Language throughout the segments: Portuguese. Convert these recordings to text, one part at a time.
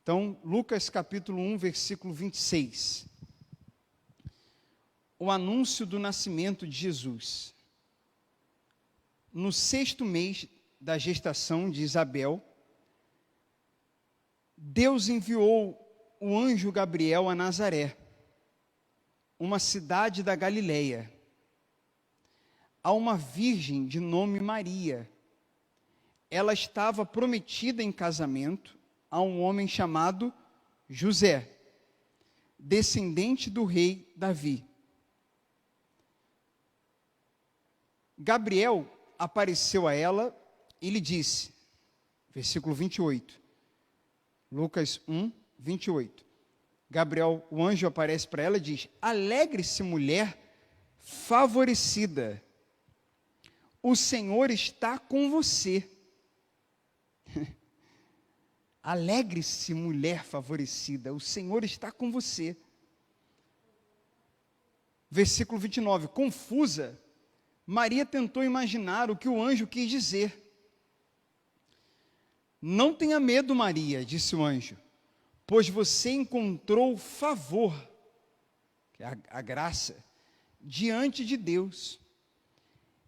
Então, Lucas capítulo 1, versículo 26. O anúncio do nascimento de Jesus. No 6º mês da gestação de Isabel, Deus enviou o anjo Gabriel a Nazaré, uma cidade da Galileia, a uma virgem de nome Maria. Ela estava prometida em casamento a um homem chamado José, descendente do rei Davi. Gabriel apareceu a ela e lhe disse, versículo 28, Lucas 1, 28. Gabriel, o anjo aparece para ela e diz: alegre-se, mulher favorecida, o Senhor está com você. Alegre-se, mulher favorecida, o Senhor está com você. Versículo 29, confusa, Maria tentou imaginar o que o anjo quis dizer. Não tenha medo, Maria, disse o anjo, pois você encontrou favor, que é a graça, diante de Deus.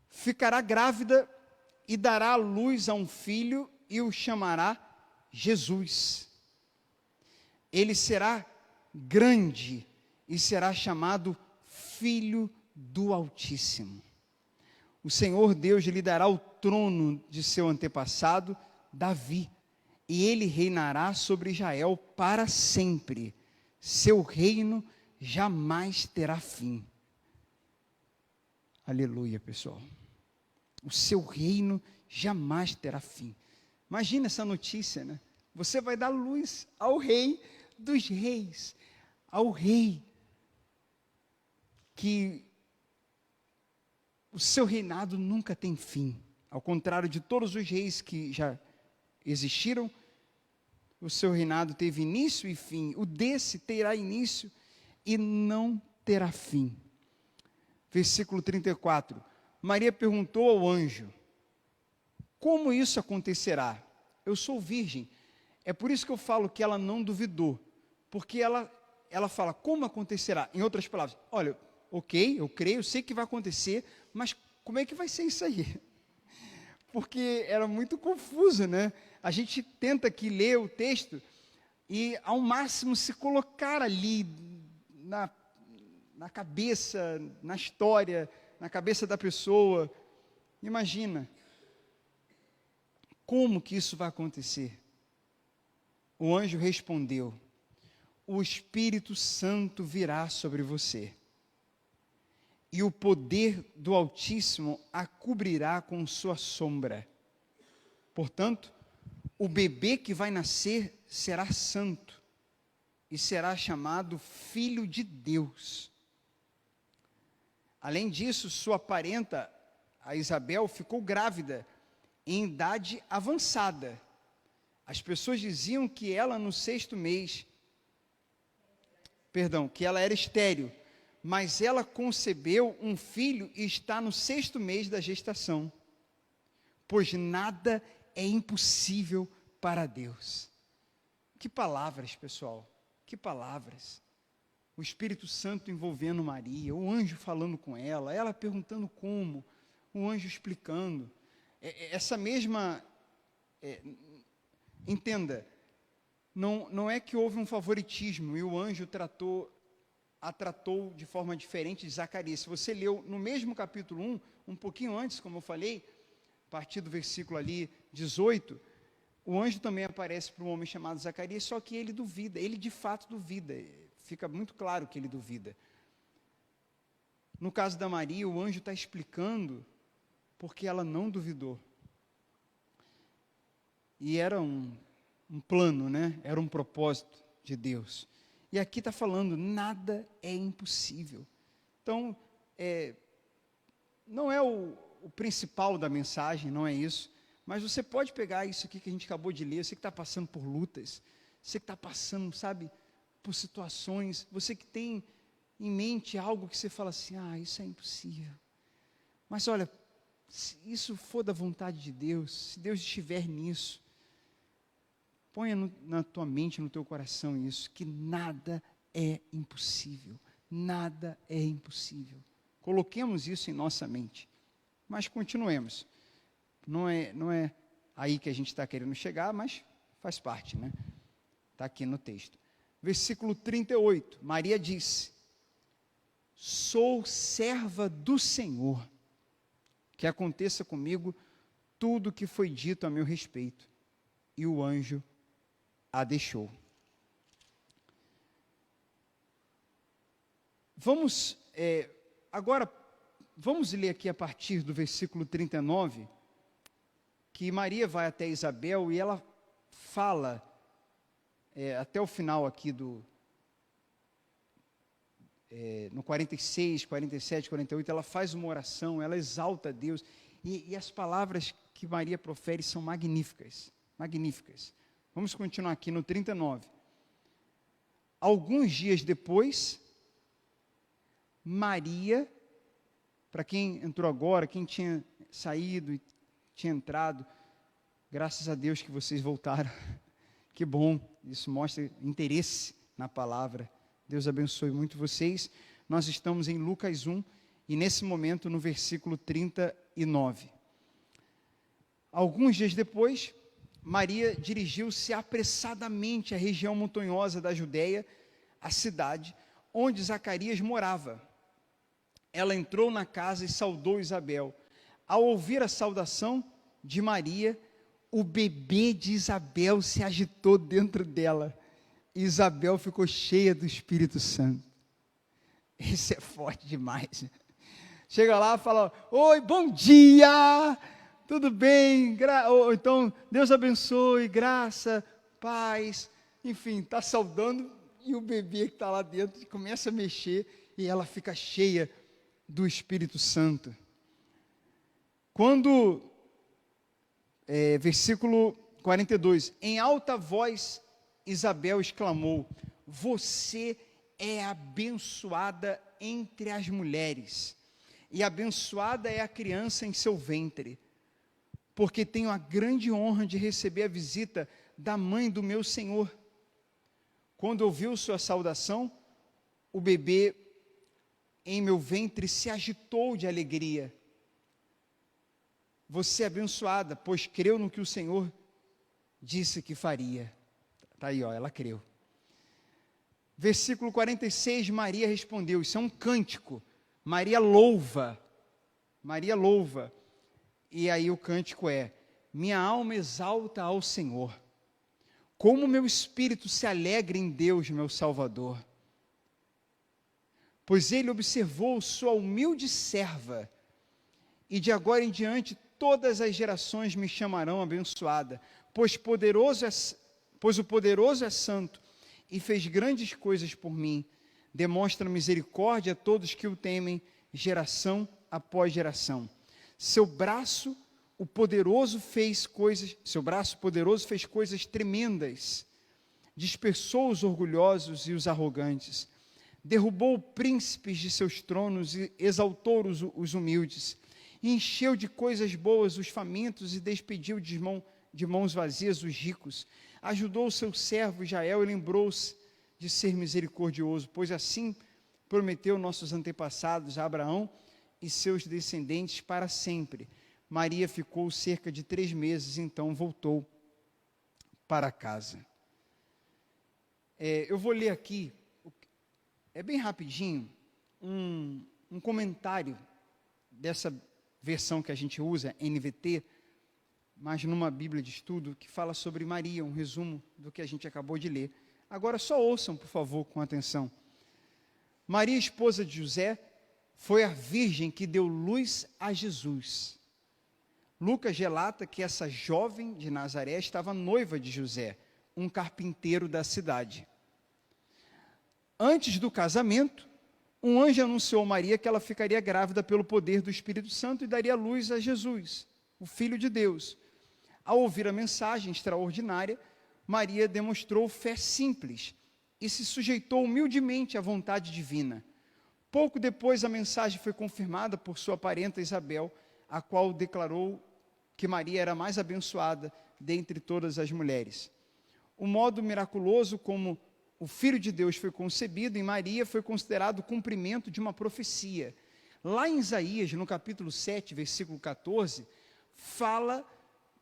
Ficará grávida e dará à luz a um filho e o chamará Jesus. Ele será grande e será chamado Filho do Altíssimo. O Senhor Deus lhe dará o trono de seu antepassado, Davi, e ele reinará sobre Israel para sempre. Seu reino jamais terá fim. Aleluia, pessoal. O seu reino jamais terá fim. Imagina essa notícia, né? Você vai dar luz ao Rei dos Reis, ao Rei que o seu reinado nunca tem fim. Ao contrário de todos os reis que já existiram, o seu reinado teve início e fim. O desse terá início e não terá fim. Versículo 34. Maria perguntou ao anjo: como isso acontecerá? Eu sou virgem. É por isso que eu falo que ela não duvidou. Porque ela fala, como acontecerá? Em outras palavras, olha, ok, eu creio, eu sei que vai acontecer, mas como é que vai ser isso aí? Porque era muito confuso, né? A gente tenta aqui ler o texto e ao máximo se colocar ali na cabeça, na história, na cabeça da pessoa. Imagina, como que isso vai acontecer? O anjo respondeu: o Espírito Santo virá sobre você, e o poder do Altíssimo a cobrirá com sua sombra. Portanto, o bebê que vai nascer será santo, e será chamado Filho de Deus. Além disso, sua parenta, a Isabel, ficou grávida, em idade avançada. As pessoas diziam que ela no 6º mês, que ela era estéril, mas ela concebeu um filho e está no 6º mês da gestação, pois nada é impossível para Deus. Que palavras, pessoal, que palavras. O Espírito Santo envolvendo Maria, o anjo falando com ela perguntando como, o anjo explicando. Essa mesma, entenda, não é que houve um favoritismo e o anjo a tratou de forma diferente de Zacarias. Se você leu no mesmo capítulo 1, um pouquinho antes, como eu falei, a partir do versículo ali 18, o anjo também aparece para um homem chamado Zacarias, só que ele duvida, ele de fato duvida, fica muito claro que ele duvida. No caso da Maria, o anjo está explicando porque ela não duvidou. E era um plano, né? Era um propósito de Deus. E aqui está falando, nada é impossível. Então, não é o principal da mensagem, não é isso. Mas você pode pegar isso aqui que a gente acabou de ler, você que está passando por lutas, você que está passando, sabe, por situações, você que tem em mente algo que você fala assim, isso é impossível. Mas olha, se isso for da vontade de Deus, se Deus estiver nisso, Ponha na tua mente, no teu coração isso, que nada é impossível. Nada é impossível. Coloquemos isso em nossa mente. Mas continuemos. Não é aí que a gente está querendo chegar, mas faz parte, né? Está aqui no texto. Versículo 38, Maria disse: sou serva do Senhor, que aconteça comigo tudo o que foi dito a meu respeito. E o anjo a deixou. Agora, vamos ler aqui a partir do versículo 39, que Maria vai até Isabel e ela fala, até o final aqui no 46, 47, 48, ela faz uma oração, ela exalta a Deus, e as palavras que Maria profere são magníficas, magníficas. Vamos continuar aqui no 39. Alguns dias depois, Maria, para quem entrou agora, quem tinha saído e tinha entrado, graças a Deus que vocês voltaram, que bom, isso mostra interesse na palavra. Deus abençoe muito vocês. Nós estamos em Lucas 1 e nesse momento no versículo 39. Alguns dias depois, Maria dirigiu-se apressadamente à região montanhosa da Judéia, a cidade onde Zacarias morava. Ela entrou na casa e saudou Isabel. Ao ouvir a saudação de Maria, o bebê de Isabel se agitou dentro dela. Isabel ficou cheia do Espírito Santo. Isso é forte demais. Chega lá e fala: oi, bom dia, tudo bem? Ou então, Deus abençoe, graça, paz. Enfim, está saudando e o bebê que está lá dentro começa a mexer e ela fica cheia do Espírito Santo. Quando, versículo 42, em alta voz, Isabel exclamou: você é abençoada entre as mulheres, e abençoada é a criança em seu ventre, porque tenho a grande honra de receber a visita da mãe do meu Senhor. Quando ouviu sua saudação, o bebê em meu ventre se agitou de alegria. Você é abençoada, pois creu no que o Senhor disse que faria. Está aí, ela creu. Versículo 46, Maria respondeu, isso é um cântico. Maria louva. E aí o cântico é: minha alma exalta ao Senhor. Como meu espírito se alegra em Deus, meu Salvador. Pois ele observou sua humilde serva, e de agora em diante todas as gerações me chamarão abençoada, pois o poderoso é santo, e fez grandes coisas por mim, demonstra misericórdia a todos que o temem, geração após geração. Seu braço poderoso fez coisas tremendas, dispersou os orgulhosos e os arrogantes, derrubou príncipes de seus tronos e exaltou os humildes, encheu de coisas boas os famintos e despediu de mãos vazias os ricos, ajudou o seu servo Israel e lembrou-se de ser misericordioso, pois assim prometeu nossos antepassados a Abraão e seus descendentes para sempre. Maria ficou cerca de 3 meses, então voltou para casa. Eu vou ler aqui, bem rapidinho, um comentário dessa versão que a gente usa, NVT, mas numa Bíblia de estudo, que fala sobre Maria, um resumo do que a gente acabou de ler. Agora só ouçam, por favor, com atenção. Maria, esposa de José, foi a virgem que deu luz a Jesus. Lucas relata que essa jovem de Nazaré estava noiva de José, um carpinteiro da cidade. Antes do casamento, um anjo anunciou a Maria que ela ficaria grávida pelo poder do Espírito Santo e daria luz a Jesus, o Filho de Deus. Ao ouvir a mensagem extraordinária, Maria demonstrou fé simples e se sujeitou humildemente à vontade divina. Pouco depois, a mensagem foi confirmada por sua parenta Isabel, a qual declarou que Maria era a mais abençoada dentre todas as mulheres. o modo miraculoso como o Filho de Deus foi concebido em Maria foi considerado o cumprimento de uma profecia. Lá em Isaías, no capítulo 7, versículo 14, fala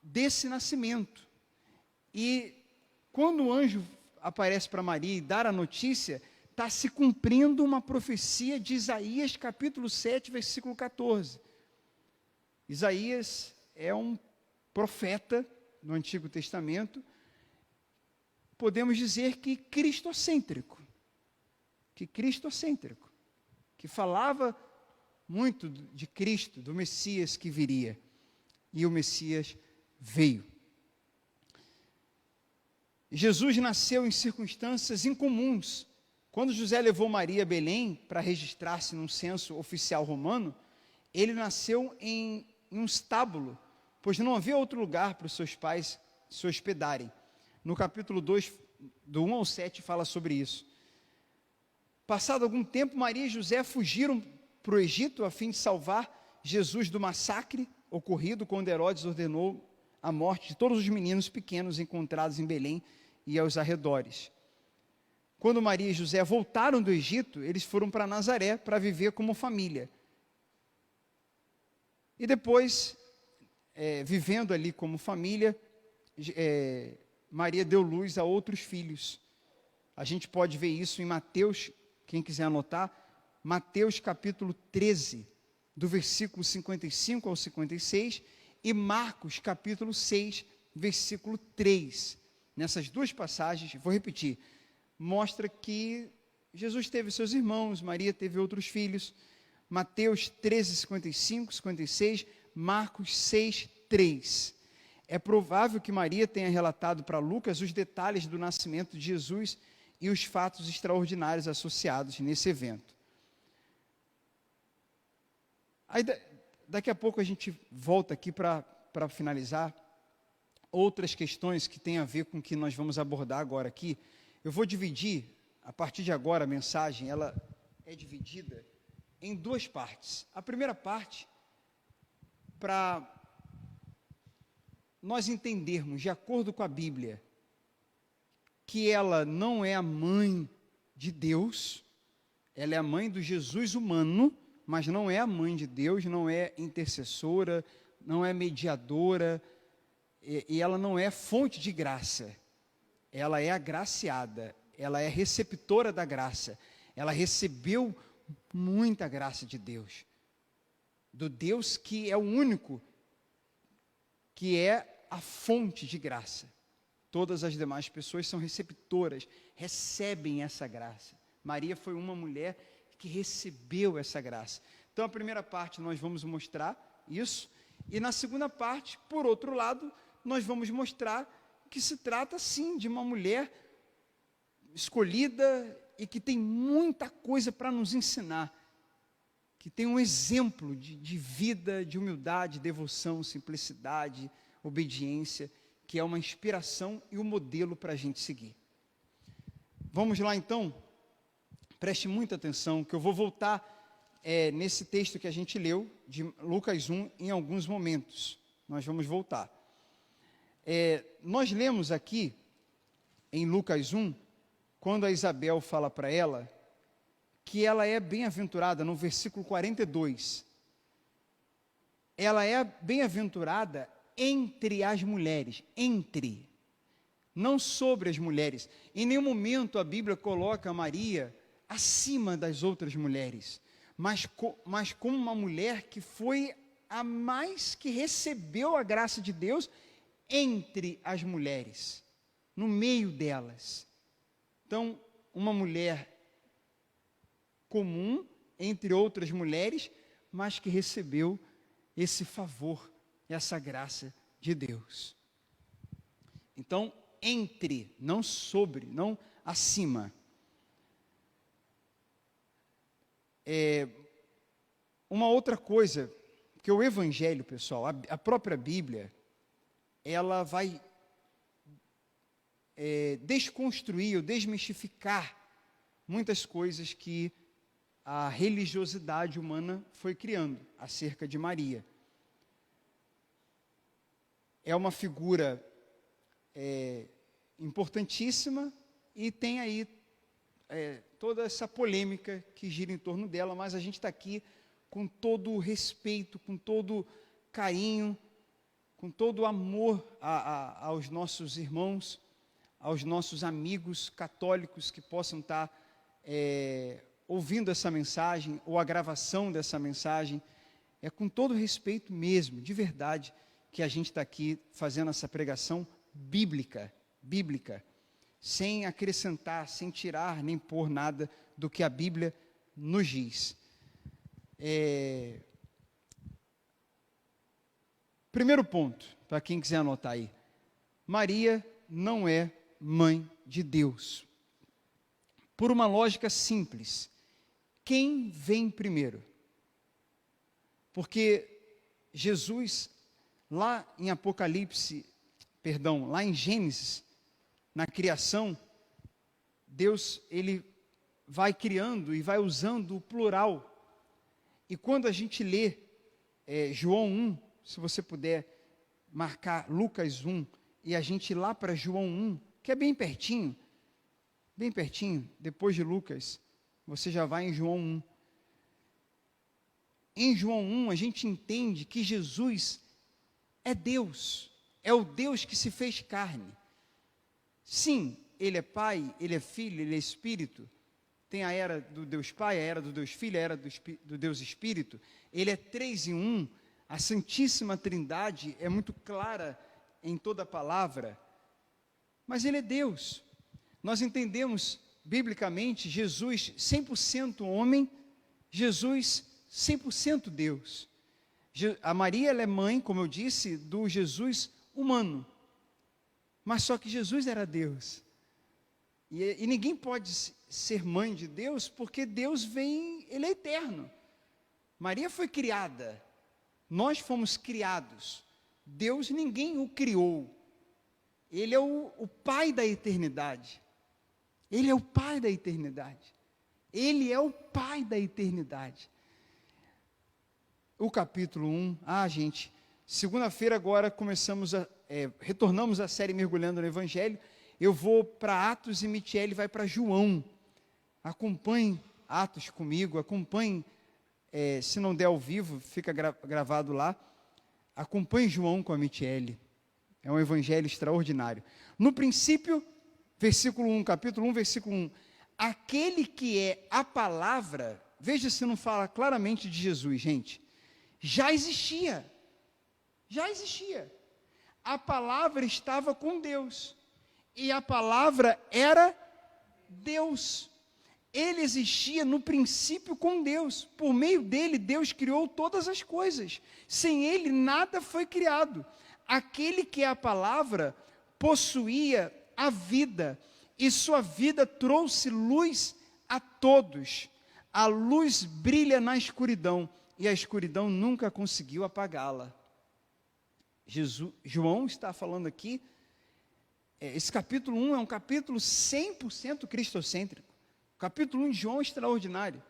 desse nascimento. E quando o anjo aparece para Maria e dá a notícia, está se cumprindo uma profecia de Isaías, capítulo 7, versículo 14. Isaías é um profeta no Antigo Testamento, podemos dizer que cristocêntrico, que falava muito de Cristo, do Messias que viria, e o Messias veio. Jesus nasceu em circunstâncias incomuns. Quando José levou Maria a Belém para registrar-se num censo oficial romano, ele nasceu em um estábulo, pois não havia outro lugar para os seus pais se hospedarem. No capítulo 2, do 1 ao 7, fala sobre isso. Passado algum tempo, Maria e José fugiram para o Egito a fim de salvar Jesus do massacre ocorrido quando Herodes ordenou a morte de todos os meninos pequenos encontrados em Belém e aos arredores. Quando Maria e José voltaram do Egito, eles foram para Nazaré para viver como família. E depois, vivendo ali como família, Maria deu luz a outros filhos. A gente pode ver isso em Mateus, quem quiser anotar, Mateus capítulo 13, do versículo 55 ao 56, e Marcos capítulo 6, versículo 3. Nessas duas passagens, vou repetir, mostra que Jesus teve seus irmãos, Maria teve outros filhos. Mateus 13, 55, 56, Marcos 6, 3. É provável que Maria tenha relatado para Lucas os detalhes do nascimento de Jesus e os fatos extraordinários associados nesse evento. Aí, daqui a pouco a gente volta aqui para finalizar outras questões que têm a ver com o que nós vamos abordar agora aqui. Eu vou dividir, a partir de agora, a mensagem, ela é dividida em duas partes. A primeira parte, para nós entendermos, de acordo com a Bíblia, que ela não é a mãe de Deus, ela é a mãe do Jesus humano, mas não é a mãe de Deus, não é intercessora, não é mediadora, e ela não é fonte de graça. Ela é agraciada, ela é receptora da graça, ela recebeu muita graça de Deus, do Deus que é o único, que é a fonte de graça. Todas as demais pessoas são receptoras, recebem essa graça. Maria foi uma mulher que recebeu essa graça. Então, a primeira parte nós vamos mostrar isso, e na segunda parte, por outro lado, nós vamos mostrar que se trata, sim, de uma mulher escolhida e que tem muita coisa para nos ensinar, que tem um exemplo de vida, de humildade, devoção, simplicidade, obediência, que é uma inspiração e um modelo para a gente seguir. Vamos lá então, preste muita atenção, que eu vou voltar nesse texto que a gente leu, de Lucas 1, em alguns momentos, nós vamos voltar. Nós lemos aqui, em Lucas 1, quando a Isabel fala para ela, que ela é bem-aventurada, no versículo 42, ela é bem-aventurada entre as mulheres, não sobre as mulheres. Em nenhum momento a Bíblia coloca Maria acima das outras mulheres, mas como uma mulher que foi a mais que recebeu a graça de Deus entre as mulheres, no meio delas. Então, uma mulher comum entre outras mulheres, mas que recebeu esse favor, essa graça de Deus. Então, entre, não sobre, não acima. Uma outra coisa, que o Evangelho, pessoal, a própria Bíblia, ela vai desconstruir ou desmistificar muitas coisas que a religiosidade humana foi criando acerca de Maria. É uma figura importantíssima e tem aí toda essa polêmica que gira em torno dela, mas a gente está aqui com todo o respeito, com todo carinho, com todo o amor aos nossos irmãos, aos nossos amigos católicos que possam estar ouvindo essa mensagem ou a gravação dessa mensagem. É com todo respeito mesmo, de verdade, que a gente está aqui fazendo essa pregação bíblica, sem acrescentar, sem tirar, nem pôr nada do que a Bíblia nos diz. Primeiro ponto, para quem quiser anotar aí. Maria não é mãe de Deus. Por uma lógica simples. Quem vem primeiro? Porque Jesus, lá em lá em Gênesis, na criação, Deus, ele vai criando e vai usando o plural. E quando a gente lê João 1, se você puder marcar Lucas 1, e a gente ir lá para João 1, que é bem pertinho, depois de Lucas, você já vai em João 1. Em João 1, a gente entende que Jesus é Deus, é o Deus que se fez carne. Sim, Ele é Pai, Ele é Filho, Ele é Espírito. Tem a era do Deus Pai, a era do Deus Filho, a era do Deus Espírito. Ele é 3 em 1. A Santíssima Trindade é muito clara em toda a palavra. Mas Ele é Deus. Nós entendemos, biblicamente, Jesus 100% homem, Jesus 100% Deus. A Maria, ela é mãe, como eu disse, do Jesus humano. Mas só que Jesus era Deus. E ninguém pode ser mãe de Deus, porque Deus vem, Ele é eterno. Maria foi criada, nós fomos criados. Deus, ninguém o criou. Ele é o Pai da eternidade. Ele é o Pai da eternidade. Ele é o Pai da eternidade. O capítulo 1, gente, segunda-feira agora retornamos à série Mergulhando no Evangelho. Eu vou para Atos e Michele vai para João. Acompanhe Atos comigo, acompanhe, se não der ao vivo, fica gravado lá. Acompanhe João com a Michele. É um evangelho extraordinário. No princípio, versículo 1, capítulo 1, versículo 1. Aquele que é a palavra, veja se não fala claramente de Jesus, gente. Já existia. A palavra estava com Deus. E a palavra era Deus. Ele existia no princípio com Deus. Por meio dele, Deus criou todas as coisas. Sem ele, nada foi criado. Aquele que é a palavra possuía a vida, e sua vida trouxe luz a todos. A luz brilha na escuridão, e a escuridão nunca conseguiu apagá-la. João está falando aqui, esse capítulo 1 é um capítulo 100% cristocêntrico. O capítulo 1 de João é extraordinário.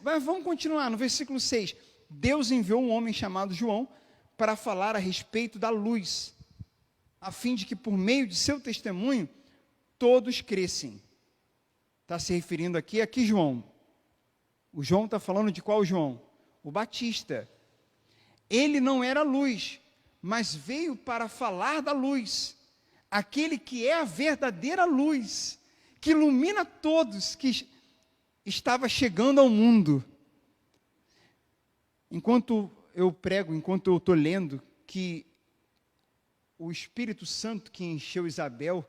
Mas vamos continuar, no versículo 6. Deus enviou um homem chamado João para falar a respeito da luz, a fim de que por meio de seu testemunho, todos crescem. Está se referindo aqui a que João? O João está falando de qual João? O Batista. Ele não era luz, mas veio para falar da luz. Aquele que é a verdadeira luz, que ilumina todos, que estava chegando ao mundo. Enquanto eu prego, enquanto eu estou lendo, que o Espírito Santo que encheu Isabel,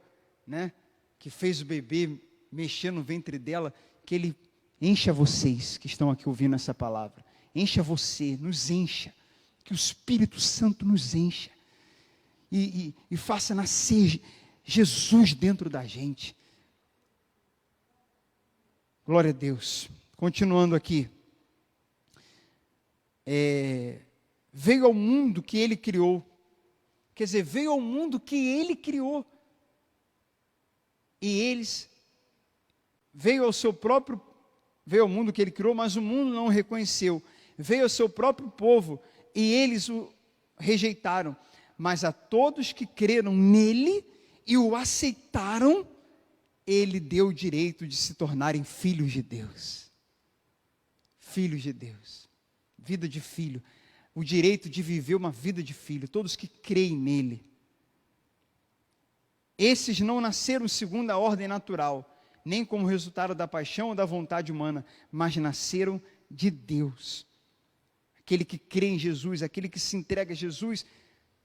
que fez o bebê mexer no ventre dela, que ele encha vocês que estão aqui ouvindo essa palavra, encha você, nos encha, que o Espírito Santo nos encha, e faça nascer Jesus dentro da gente. Glória a Deus. Continuando aqui. Veio ao mundo que Ele criou. Quer dizer, veio ao mundo que Ele criou. E eles veio ao mundo que Ele criou, mas o mundo não o reconheceu. Veio ao seu próprio povo e eles o rejeitaram. Mas a todos que creram nele, e o aceitaram, ele deu o direito de se tornarem filhos de Deus. Filhos de Deus. Vida de filho. O direito de viver uma vida de filho. Todos que creem nele. Esses não nasceram segundo a ordem natural, nem como resultado da paixão ou da vontade humana, mas nasceram de Deus. Aquele que crê em Jesus, aquele que se entrega a Jesus,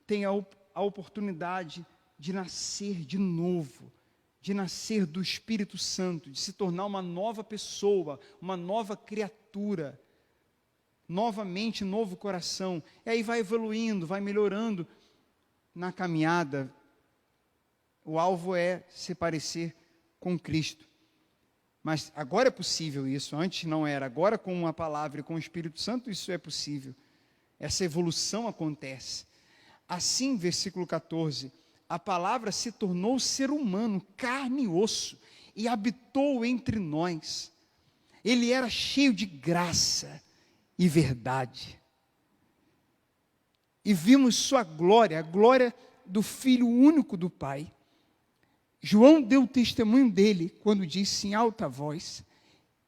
tem a oportunidade de nascer de novo, de nascer do Espírito Santo, de se tornar uma nova pessoa, uma nova criatura, novamente, novo coração. E aí vai evoluindo, vai melhorando na caminhada. O alvo é se parecer com Cristo. Mas agora é possível isso, antes não era. Agora com a palavra e com o Espírito Santo isso é possível. Essa evolução acontece. Assim, versículo 14, a palavra se tornou ser humano, carne e osso, e habitou entre nós. Ele era cheio de graça e verdade. E vimos sua glória, a glória do Filho único do Pai. João deu testemunho dele quando disse em alta voz: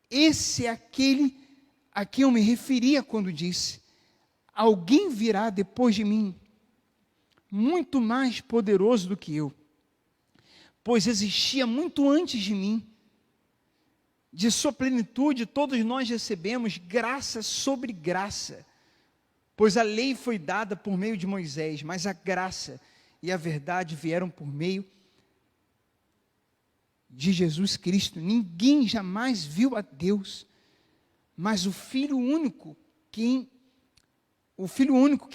esse é aquele a quem eu me referia quando disse: alguém virá depois de mim, muito mais poderoso do que eu, pois existia muito antes de mim. De sua plenitude todos nós recebemos graça sobre graça, pois a lei foi dada por meio de Moisés, mas a graça e a verdade vieram por meio de Jesus Cristo. Ninguém jamais viu a Deus, mas o Filho único que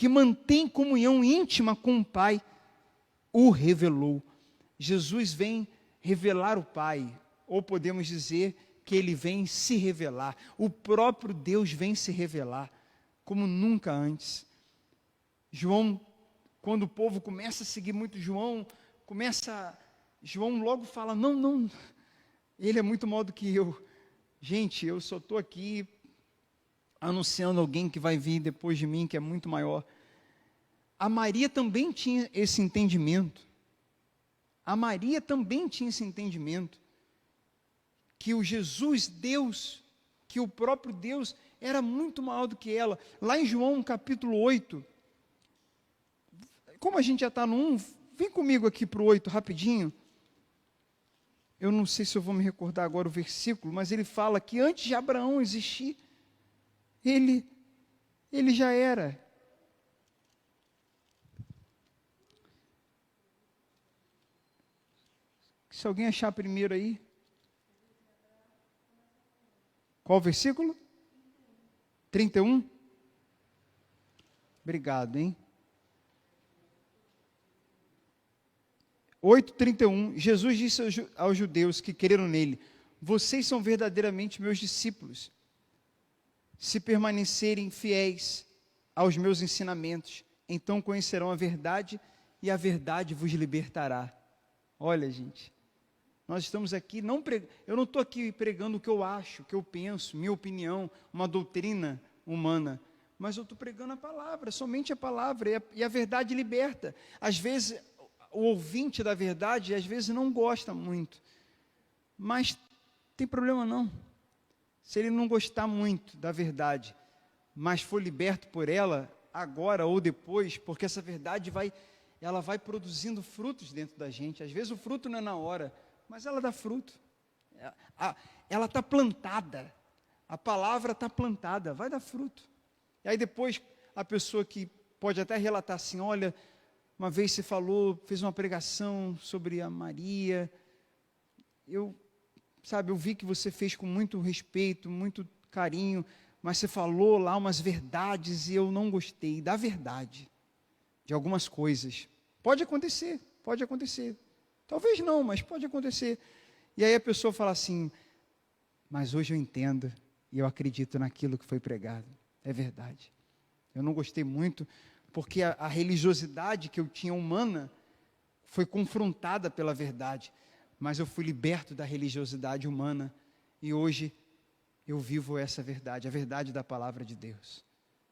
mantém comunhão íntima com o Pai, o revelou. Jesus vem revelar o Pai, ou podemos dizer que ele vem se revelar. O próprio Deus vem se revelar, como nunca antes. João, quando o povo começa a seguir muito João logo fala: não, ele é muito maior do que eu. Gente, eu só estou aqui anunciando alguém que vai vir depois de mim, que é muito maior. A Maria também tinha esse entendimento. Que o Jesus, Deus, que o próprio Deus era muito maior do que ela. Lá em João capítulo 8, como a gente já está no 1, vem comigo aqui para o 8 rapidinho. Eu não sei se eu vou me recordar agora o versículo, mas ele fala que antes de Abraão existir, ele já era. Se alguém achar primeiro aí. Qual o versículo? 31? Obrigado, hein? 8:31, Jesus disse aos judeus que creram nele: vocês são verdadeiramente meus discípulos, se permanecerem fiéis aos meus ensinamentos, então conhecerão a verdade e a verdade vos libertará. Olha, gente, nós estamos aqui, eu não estou aqui pregando o que eu acho, o que eu penso, minha opinião, uma doutrina humana, mas eu estou pregando a palavra, somente a palavra, e a verdade liberta. Às vezes o ouvinte da verdade, às vezes não gosta muito, mas tem problema não. Se ele não gostar muito da verdade, mas for liberto por ela, agora ou depois, porque essa verdade ela vai produzindo frutos dentro da gente. Às vezes o fruto não é na hora, mas ela dá fruto. Ela está plantada, a palavra está plantada, vai dar fruto. E aí depois a pessoa que pode até relatar assim: olha, uma vez você fez uma pregação sobre a Maria, eu vi que você fez com muito respeito, muito carinho, mas você falou lá umas verdades e eu não gostei da verdade, de algumas coisas. Pode acontecer. Talvez não, mas pode acontecer. E aí a pessoa fala assim: mas hoje eu entendo e eu acredito naquilo que foi pregado. É verdade. Eu não gostei muito, porque a religiosidade que eu tinha humana foi confrontada pela verdade, mas eu fui liberto da religiosidade humana e hoje eu vivo essa verdade, a verdade da palavra de Deus.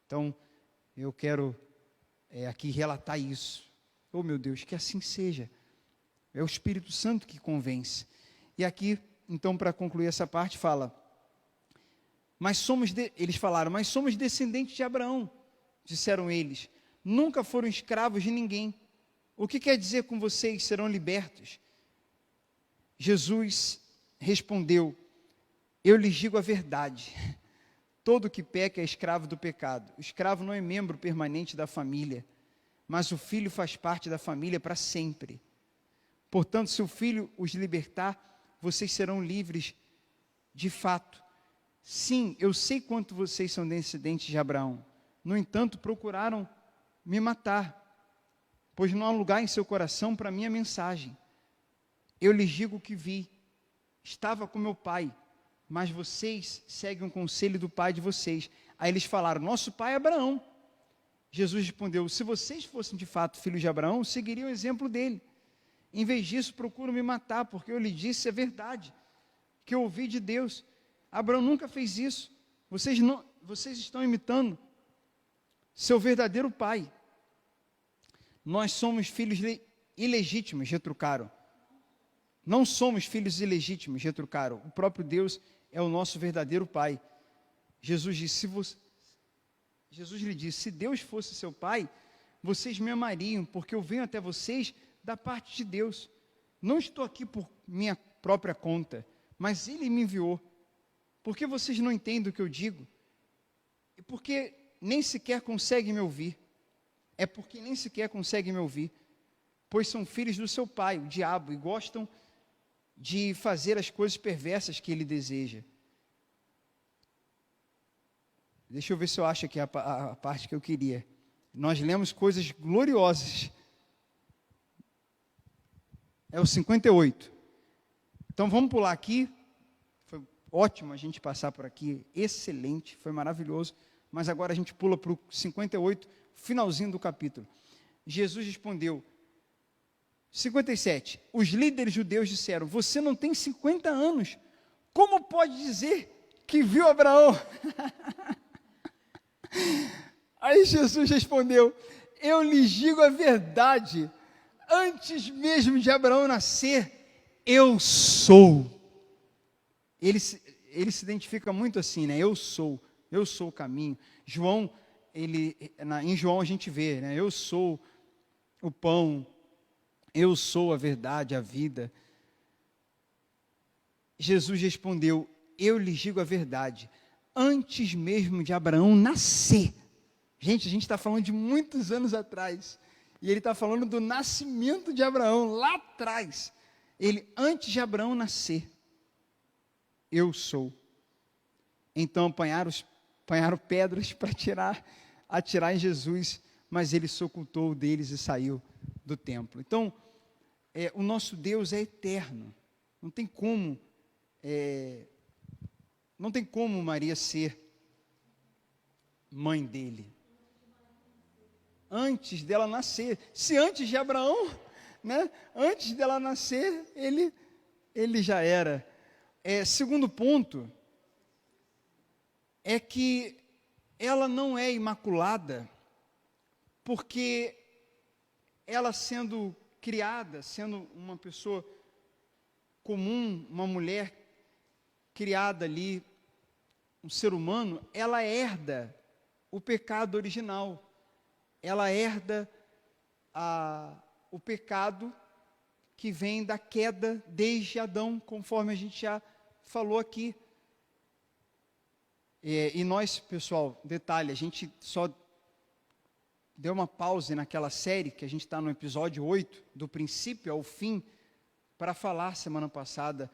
Então, eu quero aqui relatar isso. Oh, meu Deus, que assim seja. É o Espírito Santo que convence. E aqui, então, para concluir essa parte, fala, eles falaram, mas somos descendentes de Abraão, disseram eles, nunca foram escravos de ninguém. O que quer dizer com vocês serão libertos? Jesus respondeu, eu lhes digo a verdade, todo que peca é escravo do pecado. O escravo não é membro permanente da família, mas o filho faz parte da família para sempre. Portanto, se o filho os libertar, vocês serão livres de fato. Sim, eu sei quanto vocês são descendentes de Abraão. No entanto, procuraram me matar, pois não há lugar em seu coração para minha mensagem. Eu lhes digo o que vi. Estava com meu pai, mas vocês seguem o conselho do pai de vocês. Aí eles falaram, nosso pai é Abraão. Jesus respondeu, se vocês fossem de fato filhos de Abraão, seguiriam o exemplo dele. Em vez disso, procuram me matar, porque eu lhe disse a verdade, que eu ouvi de Deus. Abraão nunca fez isso. Vocês estão imitando seu verdadeiro pai. Nós somos filhos ilegítimos, retrucaram. Não somos filhos ilegítimos, retrucaram. O próprio Deus é o nosso verdadeiro pai. Jesus lhe disse, se Deus fosse seu pai, vocês me amariam, porque eu venho até vocês da parte de Deus. Não estou aqui por minha própria conta, mas Ele me enviou. Por que vocês não entendem o que eu digo? E porque nem sequer conseguem me ouvir. É porque nem sequer conseguem me ouvir, pois são filhos do seu pai, o diabo, e gostam de fazer as coisas perversas que ele deseja. Deixa eu ver se eu acho aqui a parte que eu queria. Nós lemos coisas gloriosas. É o 58. Então vamos pular aqui. Foi ótimo a gente passar por aqui. Excelente, foi maravilhoso. Mas agora a gente pula para o 58, finalzinho do capítulo. Jesus respondeu, 57, os líderes judeus disseram, você não tem 50 anos, como pode dizer que viu Abraão? Aí Jesus respondeu, eu lhes digo a verdade, antes mesmo de Abraão nascer, eu sou. Ele se identifica muito assim, né? Eu sou o caminho. Em João a gente vê, né? Eu sou o pão, eu sou a verdade, a vida. Jesus respondeu, eu lhes digo a verdade, antes mesmo de Abraão nascer. Gente, a gente está falando de muitos anos atrás, e ele está falando do nascimento de Abraão, lá atrás. Ele, antes de Abraão nascer, eu sou. Então apanharam pedras para atirar em Jesus, mas ele se ocultou deles e saiu do templo. Então, o nosso Deus é eterno. Não tem como Maria ser mãe dele. Antes dela nascer, se antes de Abraão, né? Antes dela nascer, ele já era. Segundo ponto é que ela não é imaculada, porque ela sendo criada, sendo uma pessoa comum, uma mulher criada ali, um ser humano, ela herda o pecado original, ela herda o pecado que vem da queda desde Adão, conforme a gente já falou aqui. E nós, pessoal, detalhe, a gente só deu uma pausa naquela série, que a gente está no episódio 8, do princípio ao fim, para falar semana passada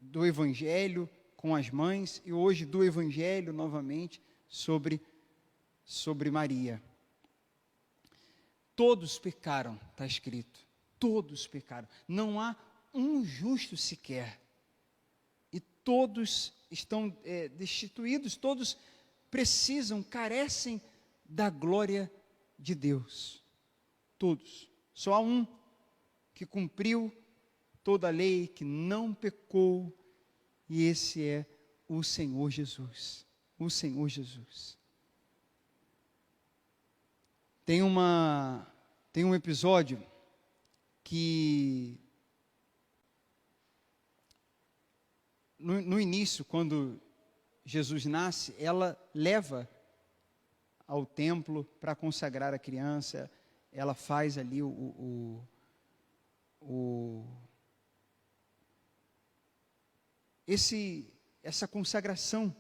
do Evangelho com as mães, e hoje do Evangelho novamente sobre Maria. Todos pecaram, está escrito, todos pecaram, não há um justo sequer, e todos estão destituídos, todos precisam, carecem da glória de Deus, todos. Só há um que cumpriu toda a lei, que não pecou, e esse é o Senhor Jesus. O Senhor Jesus. Tem um episódio que no início, quando Jesus nasce, ela leva ao templo para consagrar a criança, ela faz ali essa consagração.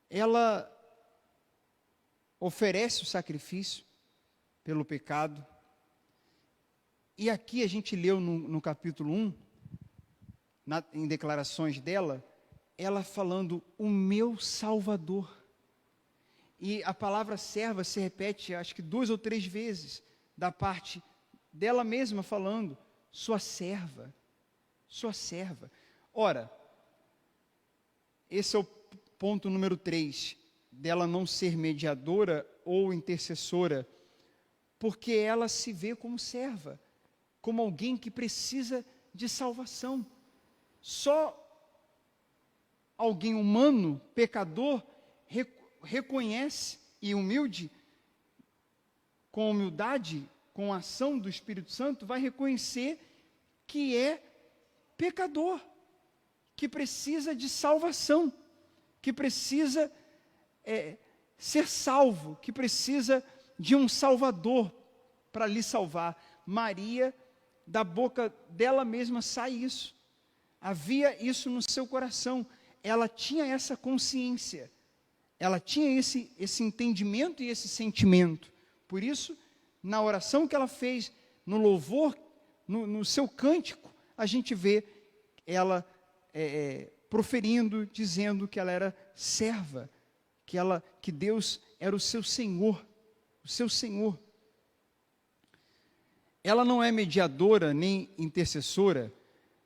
Ela oferece o sacrifício pelo pecado. E aqui a gente leu no capítulo 1, em declarações dela, ela falando, o meu Salvador. E a palavra serva se repete, acho que 2 ou 3 vezes, da parte dela mesma falando, sua serva, sua serva. Ora, esse é o ponto número 3, dela não ser mediadora ou intercessora, porque ela se vê como serva, como alguém que precisa de salvação. Só alguém humano, pecador, reconhece e humilde, com humildade, com a ação do Espírito Santo, vai reconhecer que é pecador, que precisa de salvação, que precisa ser salvo, que precisa de um Salvador para lhe salvar. Maria, da boca dela mesma sai isso. Havia isso no seu coração. Ela tinha essa consciência. Ela tinha esse entendimento e esse sentimento. Por isso, na oração que ela fez, no louvor, no seu cântico, a gente vê ela proferindo, dizendo que ela era serva, que Deus era o seu Senhor, o seu Senhor. Ela não é mediadora nem intercessora.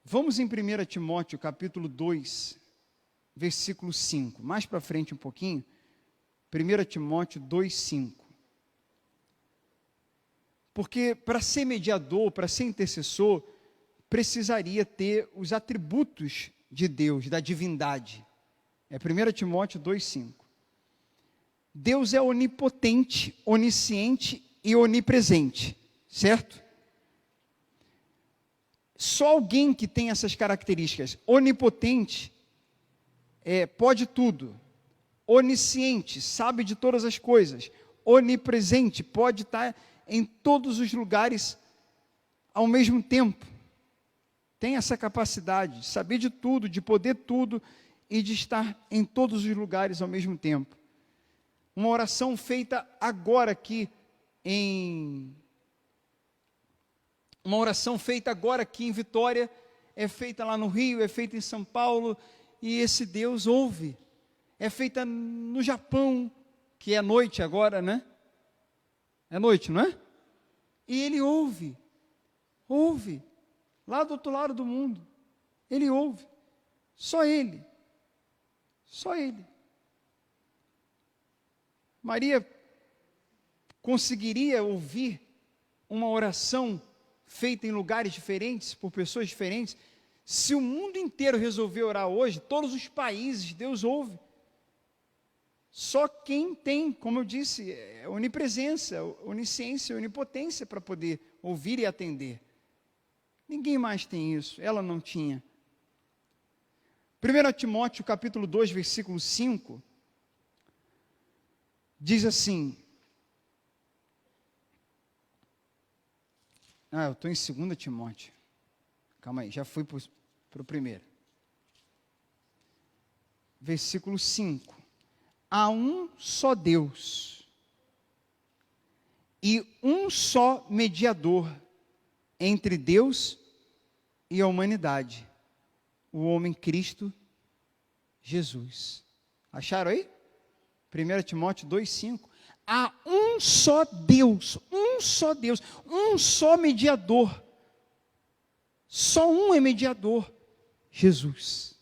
Vamos em 1 Timóteo, capítulo 2, versículo 5. Mais para frente um pouquinho. 1 Timóteo 2, 5. Porque para ser mediador, para ser intercessor, precisaria ter os atributos de Deus, da divindade. É 1 Timóteo 2, 5. Deus é onipotente, onisciente e onipresente, certo? Só alguém que tem essas características, onipotente, pode tudo, onisciente, sabe de todas as coisas, onipresente, pode estar em todos os lugares ao mesmo tempo, tem essa capacidade de saber de tudo, de poder tudo e de estar em todos os lugares ao mesmo tempo. Uma oração feita agora aqui em Vitória, é feita lá no Rio, é feita em São Paulo, e esse Deus ouve. É feita no Japão, que é noite agora, né? É noite, não é? E ele ouve, lá do outro lado do mundo, ele ouve, só ele. Maria conseguiria ouvir uma oração feita em lugares diferentes, por pessoas diferentes? Se o mundo inteiro resolver orar hoje, todos os países, Deus ouve. Só quem tem, como eu disse, onipresença, onisciência, onipotência para poder ouvir e atender. Ninguém mais tem isso, ela não tinha. 1 Timóteo capítulo 2, versículo 5, diz assim, eu estou em 2 Timóteo, calma aí, já fui para o primeiro. Versículo 5, há um só Deus, e um só mediador entre Deus e a humanidade, o homem Cristo Jesus. Acharam aí? 1 Timóteo 2,5. Há um só Deus, um só mediador. Só um é mediador, Jesus.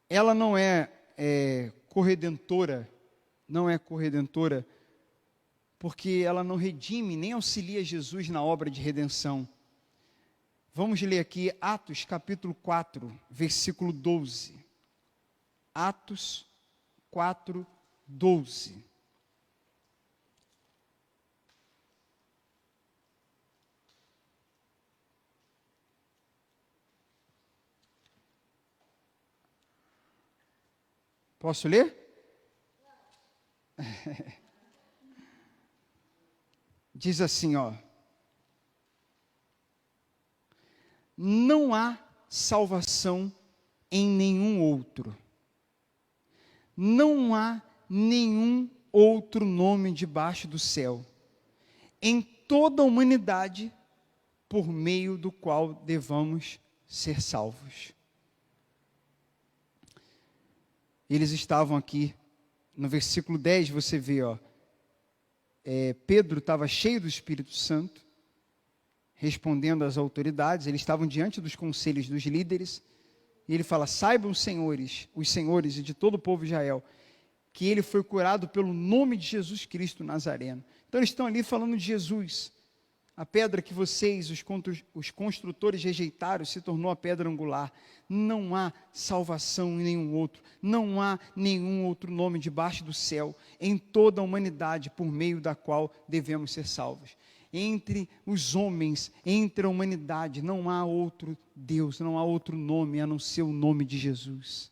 Ela não é corredentora, porque ela não redime, nem auxilia Jesus na obra de redenção. Vamos ler aqui Atos capítulo 4, versículo 12. Atos 4, 12. Posso ler? Diz assim, ó. Não há salvação em nenhum outro. Não há nenhum outro nome debaixo do céu, em toda a humanidade, por meio do qual devamos ser salvos. Eles estavam aqui, no versículo 10, você vê, ó, Pedro estava cheio do Espírito Santo, respondendo às autoridades, eles estavam diante dos conselhos dos líderes, e ele fala, saibam os senhores e de todo o povo de Israel, que ele foi curado pelo nome de Jesus Cristo Nazareno. Então eles estão ali falando de Jesus. A pedra que vocês, os construtores, rejeitaram, se tornou a pedra angular. Não há salvação em nenhum outro. Não há nenhum outro nome debaixo do céu, em toda a humanidade, por meio da qual devemos ser salvos. Entre os homens, entre a humanidade, não há outro Deus, não há outro nome, a não ser o nome de Jesus.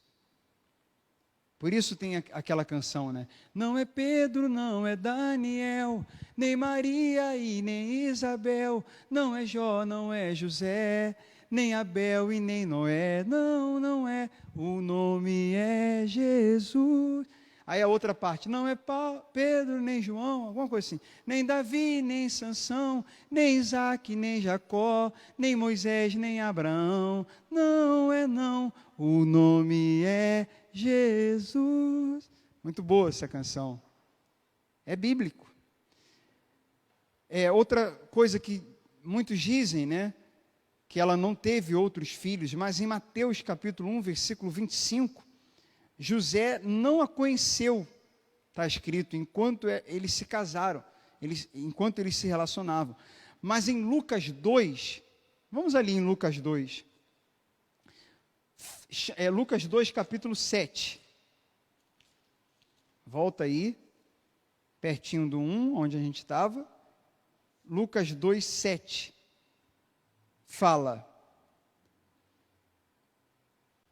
Por isso tem aquela canção, né? Não é Pedro, não é Daniel, nem Maria e nem Isabel, não é Jó, não é José, nem Abel e nem Noé, não é, o nome é Jesus. Aí a outra parte, não é Pedro, nem João, alguma coisa assim, nem Davi, nem Sansão, nem Isaac, nem Jacó, nem Moisés, nem Abraão, não, o nome é Jesus. Muito boa essa canção. É bíblico. Outra coisa que muitos dizem, né, que ela não teve outros filhos, mas em Mateus capítulo 1, versículo 25, José não a conheceu, está escrito, enquanto eles se casaram, enquanto eles se relacionavam. Mas em Lucas 2, vamos ali em Lucas 2, Lucas 2, capítulo 7. Volta aí, pertinho do 1, onde a gente estava. Lucas 2, 7. Fala.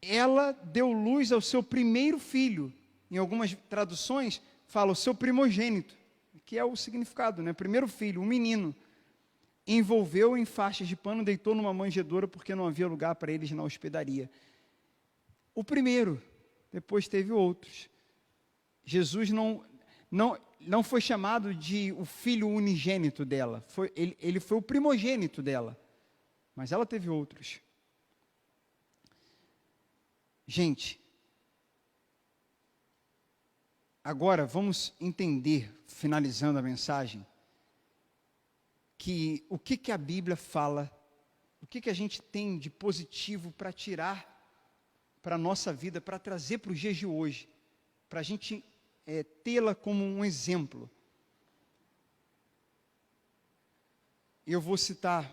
Ela deu luz ao seu primeiro filho. Em algumas traduções, fala o seu primogênito, que é o significado, né? Primeiro filho, um menino. Envolveu em faixas de pano, deitou numa manjedoura, porque não havia lugar para eles na hospedaria. O primeiro, depois teve outros. Jesus não foi chamado de o filho unigênito dela, ele foi o primogênito dela, mas ela teve outros. Gente, agora vamos entender, finalizando a mensagem, que o que a Bíblia fala, o que a gente tem de positivo para tirar para a nossa vida, para trazer para os dias de hoje, para a gente tê-la como um exemplo. Eu vou citar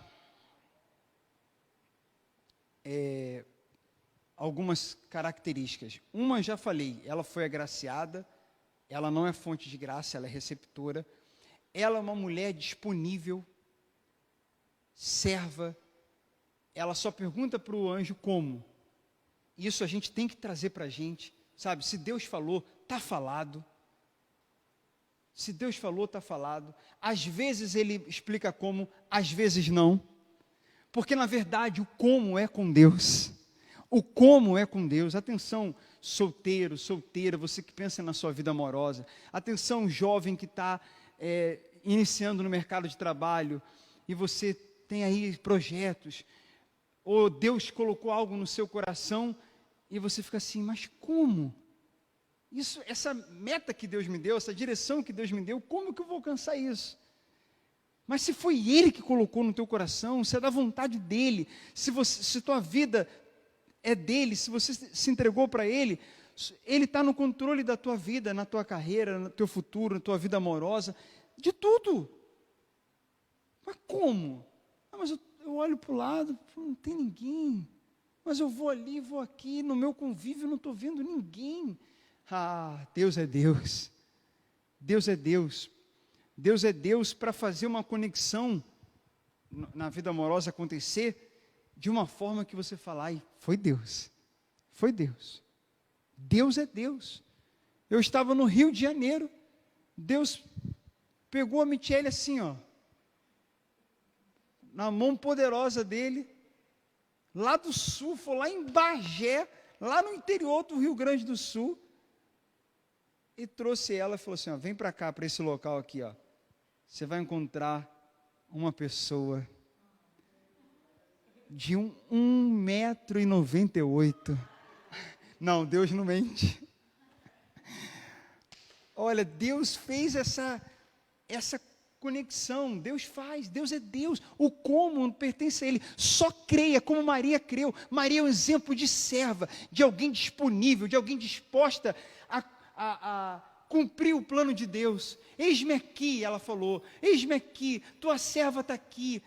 algumas características. Uma já falei, ela foi agraciada, ela não é fonte de graça, ela é receptora. Ela é uma mulher disponível, serva, ela só pergunta para o anjo como. Isso a gente tem que trazer para a gente, sabe? Se Deus falou, está falado. Se Deus falou, está falado. Às vezes Ele explica como, às vezes não. Porque, na verdade, o como é com Deus. O como é com Deus. Atenção, solteiro, solteira, você que pensa na sua vida amorosa. Atenção, jovem que está iniciando no mercado de trabalho. E você tem aí projetos. Ou Deus colocou algo no seu coração e você fica assim, mas como? Essa meta que Deus me deu, essa direção que Deus me deu, como que eu vou alcançar isso? Mas se foi Ele que colocou no teu coração, se é da vontade dEle, se tua vida é dEle, se você se entregou para Ele, Ele está no controle da tua vida, na tua carreira, no teu futuro, na tua vida amorosa, de tudo. Mas como? Mas eu olho para o lado, não tem ninguém. Mas eu vou ali, vou aqui, no meu convívio não estou vendo ninguém. Ah, Deus é Deus. Deus é Deus. Deus é Deus para fazer uma conexão na vida amorosa acontecer de uma forma que você fala, ai, foi Deus. Foi Deus. Deus é Deus. Eu estava no Rio de Janeiro, Deus pegou a Michele assim, ó, na mão poderosa dele, lá do sul, foi lá em Bagé, lá no interior do Rio Grande do Sul, e trouxe ela e falou assim, ó, vem para cá, para esse local aqui, ó, você vai encontrar uma pessoa de 1,98 m. Não, Deus não mente. Olha, Deus fez essa conexão, Deus faz, Deus é Deus, o como pertence a Ele, só creia como Maria creu. Maria é um exemplo de serva, de alguém disponível, de alguém disposta a cumprir o plano de Deus. Eis-me aqui, ela falou, eis-me aqui, tua serva está aqui,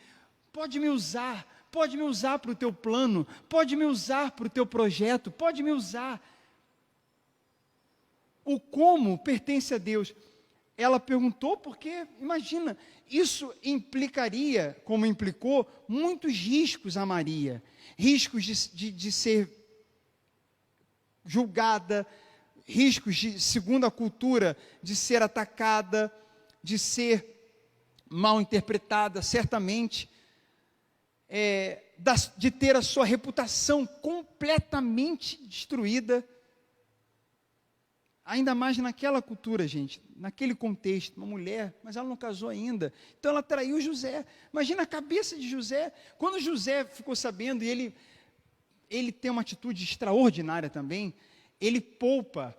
pode me usar para o teu plano, pode me usar para o teu projeto, pode me usar. O como pertence a Deus. Ela perguntou porque, imagina, isso implicaria, como implicou, muitos riscos a Maria. Riscos de ser julgada, riscos de, segundo a cultura, de ser atacada, de ser mal interpretada, certamente, de ter a sua reputação completamente destruída. Ainda mais naquela cultura, gente, naquele contexto, uma mulher, mas ela não casou ainda, então ela traiu José. Imagina a cabeça de José, quando José ficou sabendo, e ele tem uma atitude extraordinária também, ele poupa,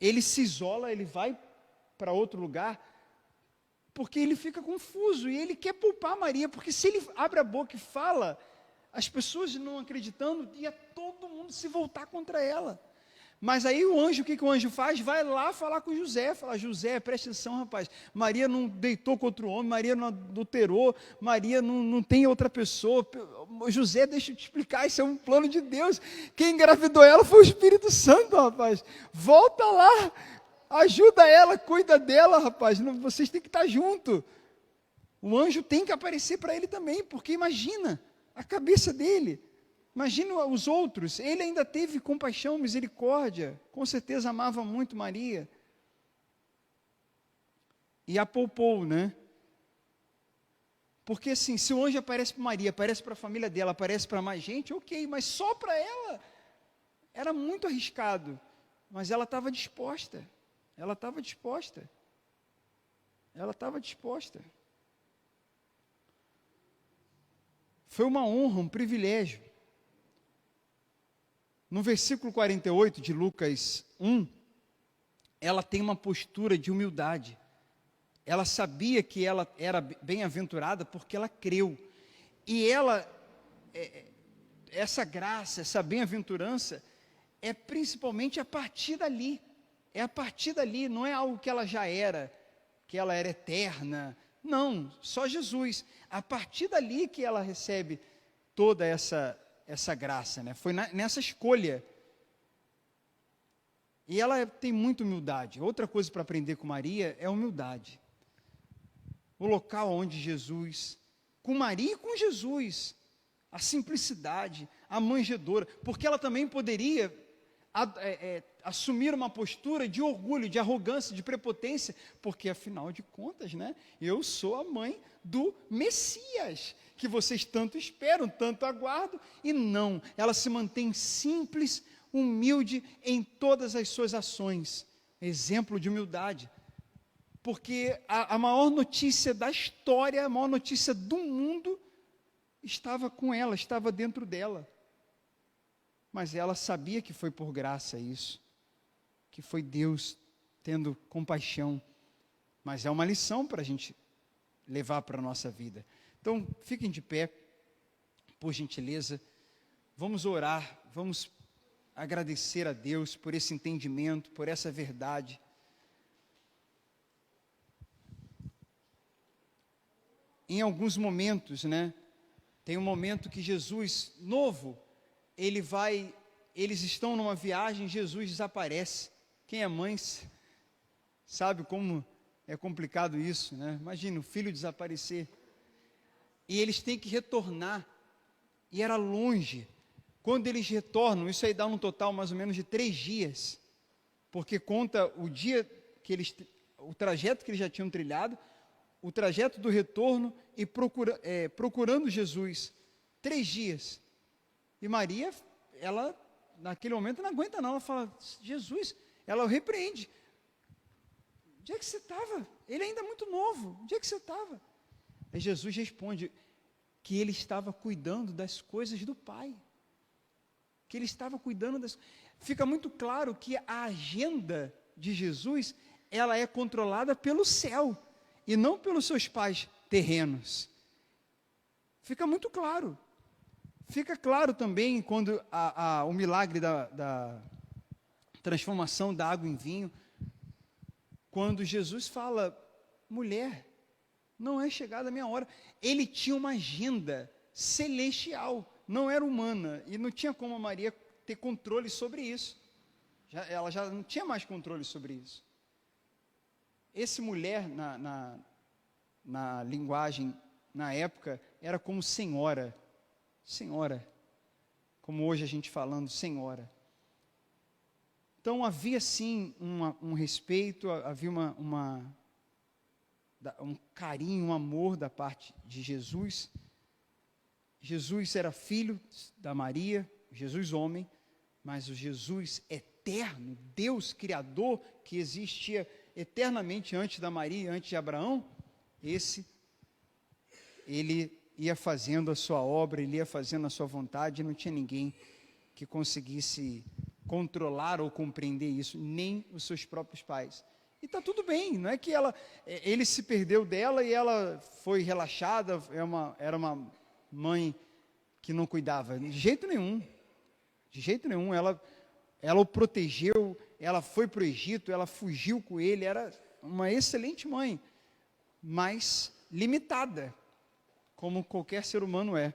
ele se isola, ele vai para outro lugar, porque ele fica confuso, e ele quer poupar Maria, porque se ele abre a boca e fala, as pessoas não acreditando, ia todo mundo se voltar contra ela. Mas aí o anjo, o que o anjo faz? Vai lá falar com José, fala, José, presta atenção, rapaz, Maria não deitou com outro homem, Maria não adulterou, Maria não tem outra pessoa, José, deixa eu te explicar, isso é um plano de Deus, quem engravidou ela foi o Espírito Santo, rapaz, volta lá, ajuda ela, cuida dela, rapaz, vocês têm que estar juntos, o anjo tem que aparecer para ele também, porque imagina, a cabeça dele, imagina os outros, ele ainda teve compaixão, misericórdia, com certeza amava muito Maria, e a poupou, né? Porque assim, se o anjo aparece para Maria, aparece para a família dela, aparece para mais gente, ok, mas só para ela, era muito arriscado, mas ela estava disposta, ela estava disposta, foi uma honra, um privilégio. No versículo 48 de Lucas 1, ela tem uma postura de humildade. Ela sabia que ela era bem-aventurada porque ela creu. E essa graça, essa bem-aventurança, é principalmente a partir dali. É a partir dali, não é algo que ela já era, que ela era eterna. Não, só Jesus. A partir dali que ela recebe toda essa graça, né? Foi nessa escolha. E ela tem muita humildade. Outra coisa para aprender com Maria é humildade. O local onde Jesus, com Maria e com Jesus, a simplicidade, a manjedoura, porque ela também poderia assumir uma postura de orgulho, de arrogância, de prepotência, porque afinal de contas, né, eu sou a mãe do Messias, que vocês tanto esperam, tanto aguardam, e não, ela se mantém simples, humilde em todas as suas ações, exemplo de humildade, porque a maior notícia da história, a maior notícia do mundo, estava com ela, estava dentro dela, mas ela sabia que foi por graça isso, que foi Deus tendo compaixão, mas é uma lição para a gente levar para a nossa vida. Então, fiquem de pé, por gentileza, vamos orar, vamos agradecer a Deus por esse entendimento, por essa verdade. Em alguns momentos, né, tem um momento que Jesus, novo, eles estão numa viagem, Jesus desaparece. Quem é mãe sabe como é complicado isso, né? Imagina o filho desaparecer. E eles têm que retornar, e era longe. Quando eles retornam, isso aí dá um total mais ou menos de 3 dias. porque conta o dia que o trajeto que eles já tinham trilhado, o trajeto do retorno e procurando Jesus, 3 dias. E Maria, ela, naquele momento, não aguenta não, ela fala, Jesus, ela o repreende. Onde é que você estava? Ele ainda é muito novo, onde é que você estava? Aí Jesus responde que ele estava cuidando das coisas do Pai. Que ele estava cuidando das... Fica muito claro que a agenda de Jesus, ela é controlada pelo céu, e não pelos seus pais terrenos. Fica muito claro. Fica claro também quando o milagre da transformação da água em vinho, quando Jesus fala, mulher, não é chegada a minha hora. Ele tinha uma agenda celestial, não era humana, e não tinha como a Maria ter controle sobre isso. Ela já não tinha mais controle sobre isso. Esse mulher, na linguagem, na época, era como senhora, como hoje a gente falando, senhora. Então havia sim um respeito, havia um carinho, um amor da parte de Jesus. Jesus era filho da Maria, Jesus homem, mas o Jesus eterno, Deus Criador, que existia eternamente antes da Maria, antes de Abraão, ele ia fazendo a sua obra, ele ia fazendo a sua vontade, e não tinha ninguém que conseguisse controlar ou compreender isso, nem os seus próprios pais. E está tudo bem, não é que ele se perdeu dela e ela foi relaxada, era uma mãe que não cuidava, de jeito nenhum, ela o protegeu, ela foi para o Egito, ela fugiu com ele, era uma excelente mãe, mas limitada, como qualquer ser humano é.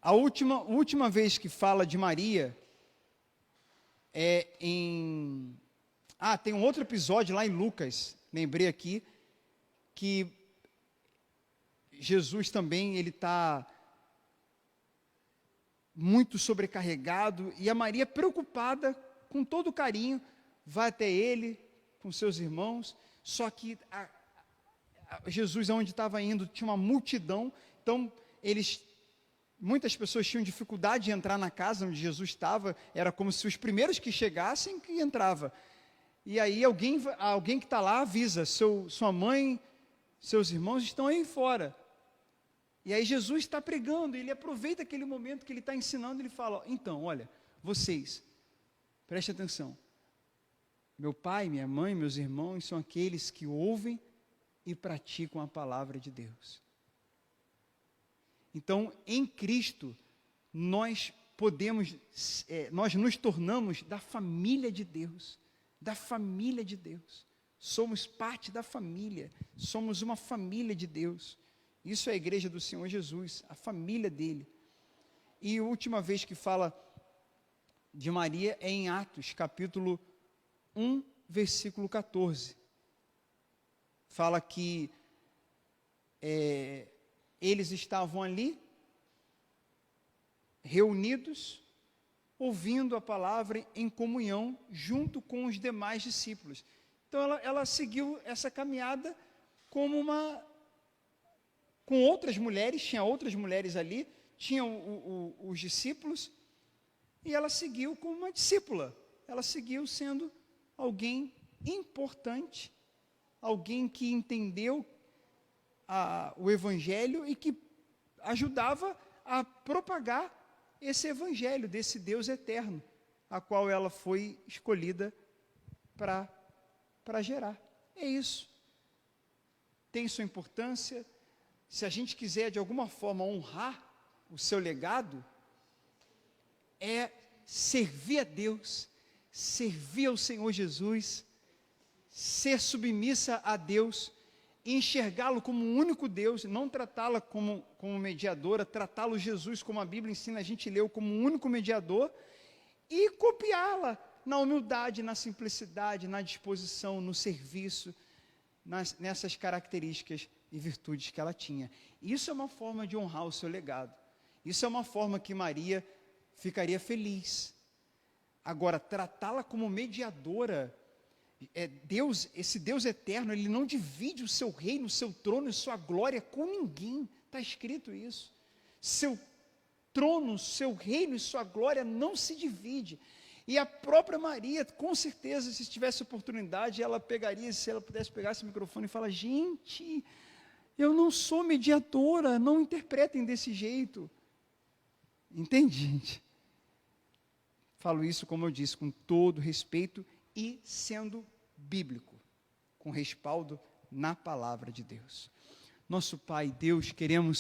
A última vez que fala de Maria é tem um outro episódio lá em Lucas, lembrei aqui, que Jesus também, ele está muito sobrecarregado, e a Maria, preocupada, com todo o carinho, vai até ele, com seus irmãos, só que Jesus, onde estava indo, tinha uma multidão, então muitas pessoas tinham dificuldade de entrar na casa onde Jesus estava, era como se os primeiros que chegassem, que entrava, e aí alguém que está lá avisa, sua mãe, seus irmãos estão aí fora, e aí Jesus está pregando, ele aproveita aquele momento que ele está ensinando, ele fala, então, olha, vocês, prestem atenção, meu pai, minha mãe, meus irmãos, são aqueles que ouvem e praticam a palavra de Deus. Então, em Cristo, nós nos tornamos da família de Deus, somos parte da família, somos uma família de Deus, isso é a igreja do Senhor Jesus, a família dele. E a última vez que fala de Maria é em Atos, capítulo 1, versículo 14, fala que eles estavam ali, reunidos, ouvindo a palavra em comunhão, junto com os demais discípulos. Então ela seguiu essa caminhada com outras mulheres, tinha outras mulheres ali, tinham os discípulos, e ela seguiu como uma discípula, ela seguiu sendo alguém importante, alguém que entendeu o Evangelho e que ajudava a propagar esse Evangelho desse Deus eterno, a qual ela foi escolhida para gerar. É isso. Tem sua importância. Se a gente quiser de alguma forma honrar o seu legado, é servir a Deus, servir ao Senhor Jesus, ser submissa a Deus, enxergá-lo como um único Deus, não tratá-la como mediadora, tratá-lo Jesus, como a Bíblia ensina, a gente leu como um único mediador, e copiá-la na humildade, na simplicidade, na disposição, no serviço, nessas características e virtudes que ela tinha. Isso é uma forma de honrar o seu legado. Isso é uma forma que Maria ficaria feliz. Agora, tratá-la como mediadora, esse Deus eterno, ele não divide o seu reino, o seu trono e sua glória com ninguém. Está escrito isso. Seu trono, seu reino e sua glória não se divide. E a própria Maria, com certeza, se tivesse oportunidade, ela pegaria, se ela pudesse pegar esse microfone e falar: gente, eu não sou mediadora, não interpretem desse jeito. Entende, gente? Falo isso, como eu disse, com todo respeito e sendo bíblico, com respaldo na palavra de Deus. Nosso Pai, Deus, queremos